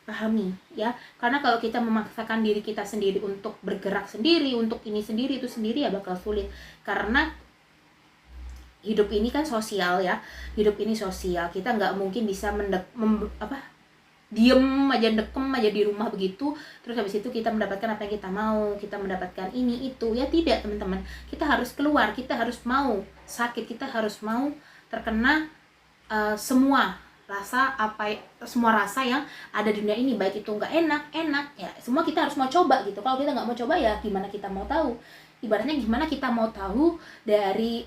pahami ya. Karena kalau kita memaksakan diri kita sendiri untuk bergerak sendiri, untuk ini sendiri, itu sendiri ya bakal sulit. Karena hidup ini kan sosial ya. Hidup ini sosial. Kita nggak mungkin bisa diem aja, dekem aja di rumah begitu, terus habis itu kita mendapatkan apa yang kita mau, kita mendapatkan ini itu ya. Tidak teman-teman, kita harus keluar, kita harus mau sakit, kita harus mau terkena semua rasa yang ada di dunia ini, baik itu nggak enak ya, semua kita harus mau coba gitu. Kalau kita nggak mau coba ya gimana kita mau tahu? Ibaratnya gimana kita mau tahu dari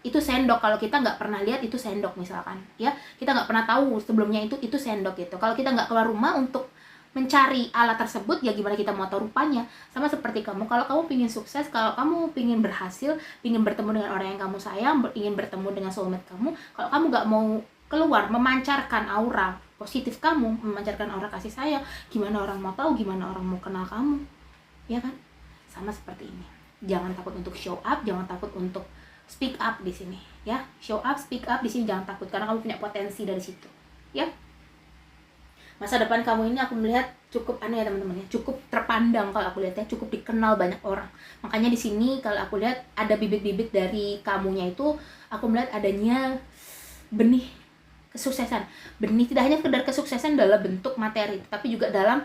itu sendok kalau kita nggak pernah lihat itu sendok misalkan ya, kita nggak pernah tahu sebelumnya itu sendok gitu. Kalau kita nggak keluar rumah untuk mencari alat tersebut ya gimana kita mau tahu rupanya? Sama seperti kamu, kalau kamu pingin sukses, kalau kamu pingin berhasil, pingin bertemu dengan orang yang kamu sayang, ingin bertemu dengan soulmate kamu, kalau kamu nggak mau keluar memancarkan aura positif kamu, memancarkan aura kasih sayang, gimana orang mau tahu, gimana orang mau kenal kamu, ya kan? Sama seperti ini. Jangan takut untuk show up, jangan takut untuk speak up di sini, ya. Show up, speak up di sini jangan takut karena kamu punya potensi dari situ, ya. Masa depan kamu ini aku melihat cukup aneh ya teman-teman ya, cukup terpandang kalau aku lihat ya, cukup dikenal banyak orang. Makanya di sini kalau aku lihat ada bibit-bibit dari kamunya itu, aku melihat adanya benih kesuksesan. Benih tidak hanya sekedar kesuksesan dalam bentuk materi, tapi juga dalam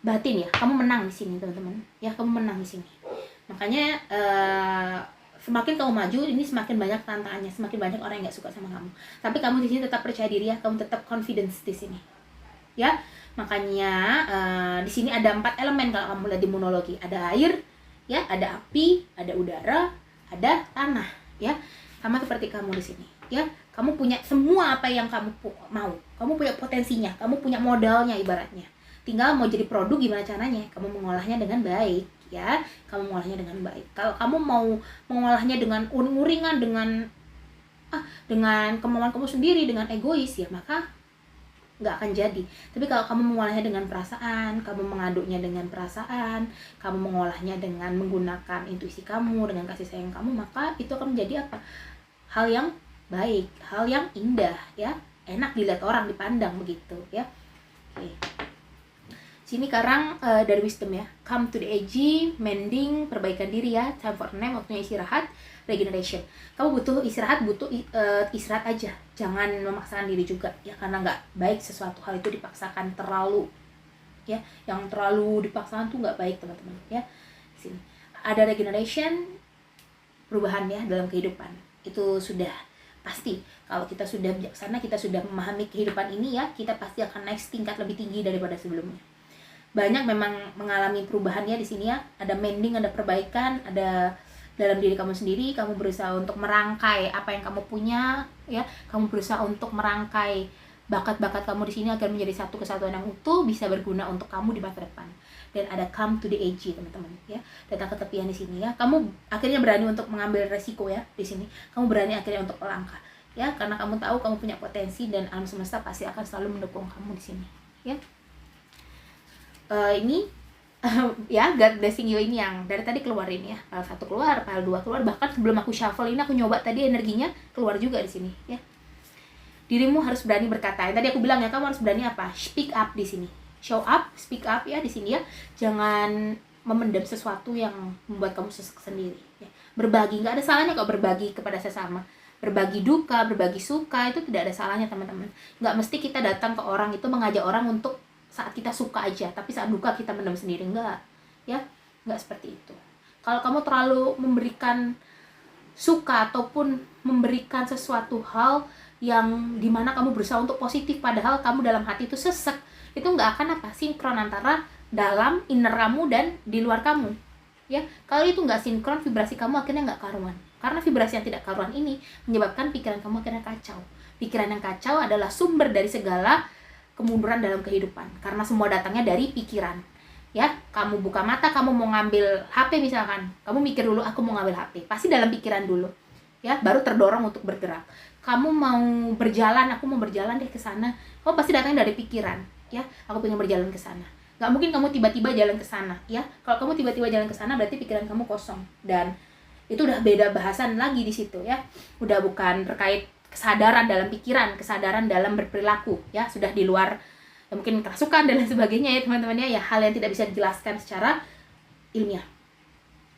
batin ya. Kamu menang di sini teman-teman. Ya, kamu menang di sini. Makanya semakin kamu maju, ini semakin banyak tantangannya, semakin banyak orang yang nggak suka sama kamu. Tapi kamu di sini tetap percaya diri ya, kamu tetap confidence di sini. Ya, makanya di sini ada 4 elemen kalau kamu lihat di monologi. Ada air, ya, ada api, ada udara, ada tanah, ya. Sama seperti kamu di sini. Ya, kamu punya semua apa yang kamu mau. Kamu punya potensinya, kamu punya modalnya ibaratnya. Tinggal mau jadi produk gimana caranya? Kamu mengolahnya dengan baik, ya. Kamu mengolahnya dengan baik. Kalau kamu mau mengolahnya dengan uring-uringan, dengan kemauan kamu sendiri, dengan egois ya, maka nggak akan jadi. Tapi kalau kamu mengolahnya dengan perasaan, kamu mengaduknya dengan perasaan, kamu mengolahnya dengan menggunakan intuisi kamu, dengan kasih sayang kamu, maka itu akan menjadi apa? Hal yang baik, hal yang indah ya, enak dilihat orang, dipandang begitu ya. Oke. Sini sekarang dari wisdom ya. Come to the edge, mending, perbaikan diri ya. Time for nap, waktunya istirahat, regeneration. Kamu butuh istirahat, istirahat aja. Jangan memaksakan diri juga ya, karena nggak baik sesuatu hal itu dipaksakan terlalu ya. Yang terlalu dipaksakan tuh nggak baik teman-teman ya. Di sini ada regeneration, perubahan ya dalam kehidupan. Itu sudah pasti. Kalau kita sudah bijaksana, kita sudah memahami kehidupan ini ya, kita pasti akan naik tingkat lebih tinggi daripada sebelumnya. Banyak memang mengalami perubahannya di sini ya. Ada mending, ada perbaikan, ada dalam diri kamu sendiri. Kamu berusaha untuk merangkai apa yang kamu punya ya. Kamu berusaha untuk merangkai bakat-bakat kamu di sini agar menjadi satu kesatuan yang utuh, bisa berguna untuk kamu di masa depan. Dan ada come to the edge teman-teman ya, datang ke tepian di sini ya. Kamu akhirnya berani untuk mengambil resiko ya di sini. Kamu berani akhirnya untuk melangkah ya, karena kamu tahu kamu punya potensi dan alam semesta pasti akan selalu mendukung kamu di sini ya. Ini ya God blessing you ini yang dari tadi keluarin ya. File 1 keluar, file 2 keluar, bahkan sebelum aku shuffle ini aku nyoba tadi energinya keluar juga di sini ya. Dirimu harus berani berkata. Yang tadi aku bilang ya, kamu harus berani apa? Speak up di sini. Show up, speak up ya di sini ya. Jangan memendam sesuatu yang membuat kamu sesek sendiri ya. Berbagi, nggak ada salahnya kok berbagi kepada sesama. Berbagi duka, berbagi suka, itu tidak ada salahnya teman-teman. Nggak mesti kita datang ke orang itu mengajak orang untuk saat kita suka aja, tapi saat duka kita mendam sendiri. Enggak ya, nggak seperti itu. Kalau kamu terlalu memberikan suka ataupun memberikan sesuatu hal yang dimana kamu berusaha untuk positif padahal kamu dalam hati itu sesek, itu nggak akan sinkron antara dalam inner kamu dan di luar kamu ya. Kalau itu nggak sinkron, vibrasi kamu akhirnya nggak karuan, karena vibrasi yang tidak karuan ini menyebabkan pikiran kamu akhirnya kacau. Pikiran yang kacau adalah sumber dari segala kemunduran dalam kehidupan, karena semua datangnya dari pikiran ya. Kamu buka mata, kamu mau ngambil HP misalkan, kamu mikir dulu aku mau ngambil HP, pasti dalam pikiran dulu ya, baru terdorong untuk bergerak. Kamu mau berjalan, aku mau berjalan deh ke sana, kamu pasti datangnya dari pikiran ya, aku pengen berjalan ke sana. Nggak mungkin kamu tiba-tiba jalan ke sana ya. Kalau kamu tiba-tiba jalan ke sana berarti pikiran kamu kosong, dan itu udah beda bahasan lagi di situ ya. Udah bukan terkait kesadaran dalam pikiran, kesadaran dalam berperilaku ya, sudah di luar ya, mungkin kerasukan dan lain sebagainya ya teman-teman ya, hal yang tidak bisa dijelaskan secara ilmiah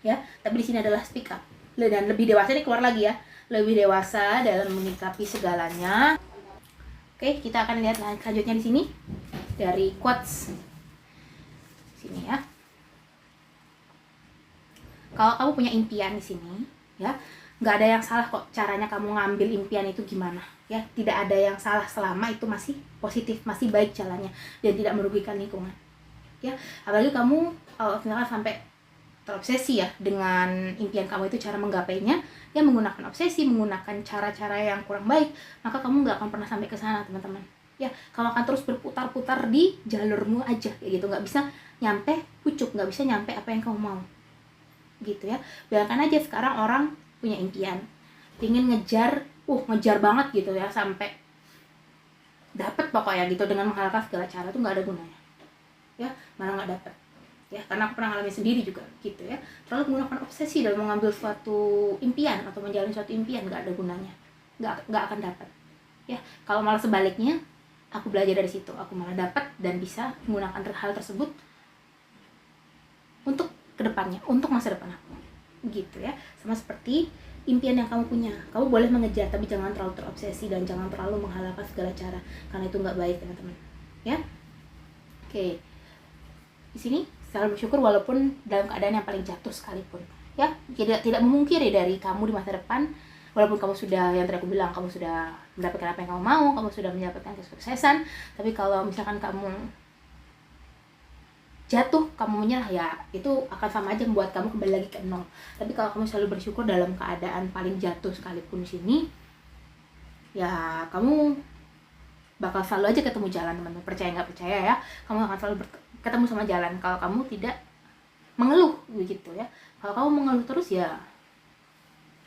ya. Tapi di sini adalah speak up, dan lebih dewasa ini keluar lagi ya, lebih dewasa dalam menyikapi segalanya. Oke, kita akan lihat selanjutnya di sini dari quotes sini ya. Kalau kamu punya impian di sini ya, nggak ada yang salah kok caranya kamu ngambil impian itu gimana ya. Tidak ada yang salah selama itu masih positif, masih baik jalannya dan tidak merugikan lingkungan ya. Apalagi kamu kalau misalkan sampai terobsesi ya dengan impian kamu itu, cara menggapainya ya menggunakan obsesi, menggunakan cara-cara yang kurang baik, maka kamu nggak akan pernah sampai ke sana teman-teman ya. Kamu akan terus berputar-putar di jalurmu aja kayak gitu, nggak bisa nyampe pucuk, nggak bisa nyampe apa yang kamu mau gitu ya. Bayangkan aja sekarang orang punya impian, ingin ngejar banget gitu ya, sampai dapat pokoknya gitu dengan menghalalkan segala cara, tuh nggak ada gunanya ya, malah nggak dapat ya. Karena aku pernah ngalamin sendiri juga gitu ya. Terlalu menggunakan obsesi dalam mengambil suatu impian atau menjalani suatu impian, nggak ada gunanya, nggak akan dapat ya. Kalau malah sebaliknya, aku belajar dari situ, aku malah dapat dan bisa menggunakan hal tersebut untuk kedepannya, untuk masa depan aku gitu ya. Sama seperti impian yang kamu punya, kamu boleh mengejar tapi jangan terlalu terobsesi dan jangan terlalu menghalalkan segala cara, karena itu nggak baik teman-teman ya. Oke, di sini selalu bersyukur walaupun dalam keadaan yang paling jatuh sekalipun ya. Tidak memungkiri dari kamu di masa depan, walaupun kamu sudah, yang tadi aku bilang, kamu sudah mendapatkan apa yang kamu mau, kamu sudah mendapatkan kesuksesan, tapi kalau misalkan kamu jatuh, kamu menyerah, ya itu akan sama aja membuat kamu kembali lagi ke nol. Tapi kalau kamu selalu bersyukur dalam keadaan paling jatuh sekalipun di sini, ya kamu bakal selalu aja ketemu jalan teman-teman. Percaya nggak percaya ya, kamu akan selalu ketemu sama jalan kalau kamu tidak mengeluh begitu ya. Kalau kamu mengeluh terus ya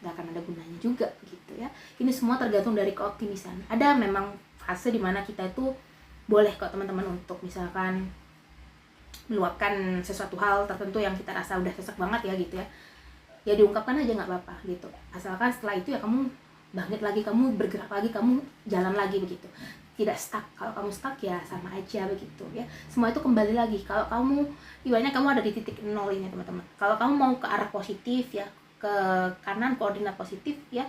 nggak akan ada gunanya juga gitu ya. Ini semua tergantung dari keoptimisan. Ada memang fase dimana kita itu boleh kok teman-teman untuk misalkan meluapkan sesuatu hal tertentu yang kita rasa udah sesek banget ya gitu ya, ya diungkapkan aja nggak apa-apa gitu, asalkan setelah itu ya kamu bangkit lagi, kamu bergerak lagi, kamu jalan lagi begitu, tidak stuck. Kalau kamu stuck ya sama aja begitu ya, semua itu kembali lagi. Kalau kamu ibaratnya kamu ada di titik nol ini teman-teman, kalau kamu mau ke arah positif ya, ke kanan koordinat positif ya,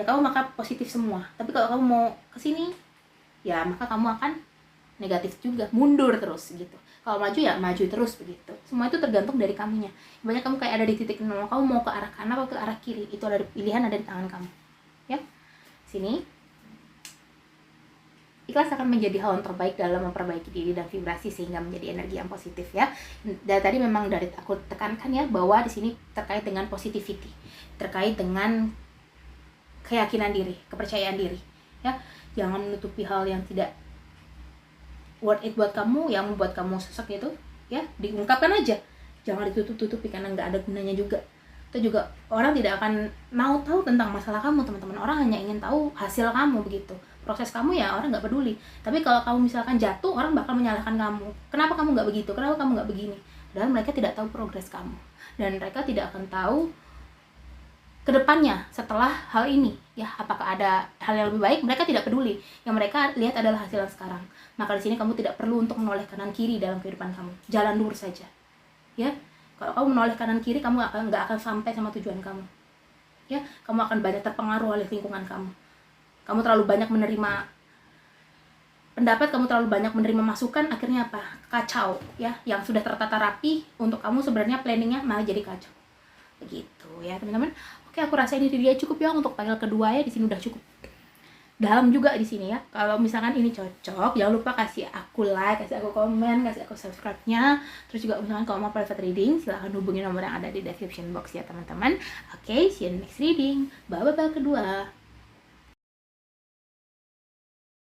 ya kamu maka positif semua. Tapi kalau kamu mau ke sini ya maka kamu akan negatif juga, mundur terus gitu. Kalau maju ya maju terus begitu. Semua itu tergantung dari kamunya. Banyak kamu kayak ada di titik nol, kamu mau ke arah kanan atau ke arah kiri, itu ada pilihan, ada di tangan kamu. Ya, sini. Ikhlas akan menjadi hal yang terbaik dalam memperbaiki diri dan vibrasi sehingga menjadi energi yang positif ya. Dan tadi memang dari aku tekankan ya bahwa di sini terkait dengan positivity, terkait dengan keyakinan diri, kepercayaan diri ya. Jangan menutupi hal yang tidak worth it buat kamu, yang membuat kamu sesek itu ya, diungkapkan aja, jangan ditutup-tutupi karena nggak ada gunanya juga. Itu juga orang tidak akan mau tahu tentang masalah kamu teman-teman, orang hanya ingin tahu hasil kamu begitu, proses kamu ya orang nggak peduli. Tapi kalau kamu misalkan jatuh, orang bakal menyalahkan kamu, kenapa kamu nggak begitu, kenapa kamu nggak begini, padahal mereka tidak tahu progres kamu, dan mereka tidak akan tahu kedepannya setelah hal ini ya, apakah ada hal yang lebih baik. Mereka tidak peduli, yang mereka lihat adalah hasil yang sekarang. Maka di sini kamu tidak perlu untuk menoleh kanan kiri dalam kehidupan kamu, jalan lurus saja ya. Kalau kamu menoleh kanan kiri, kamu nggak akan sampai sama tujuan kamu ya. Kamu akan banyak terpengaruh oleh lingkungan kamu. Kamu terlalu banyak menerima pendapat, kamu terlalu banyak menerima masukan, akhirnya apa? Kacau ya. Yang sudah tertata rapi untuk kamu, sebenarnya planningnya malah jadi kacau begitu ya teman-teman. Oke, aku rasa ini dia cukup ya untuk panel kedua ya. Di sini udah cukup dalam juga di sini ya. Kalau misalkan ini cocok, jangan lupa kasih aku like, kasih aku komen, kasih aku subscribe-nya. Terus juga misalkan kalau mau private reading, silahkan hubungi nomor yang ada di description box ya teman-teman. Oke, see you in next reading. Bye-bye kedua.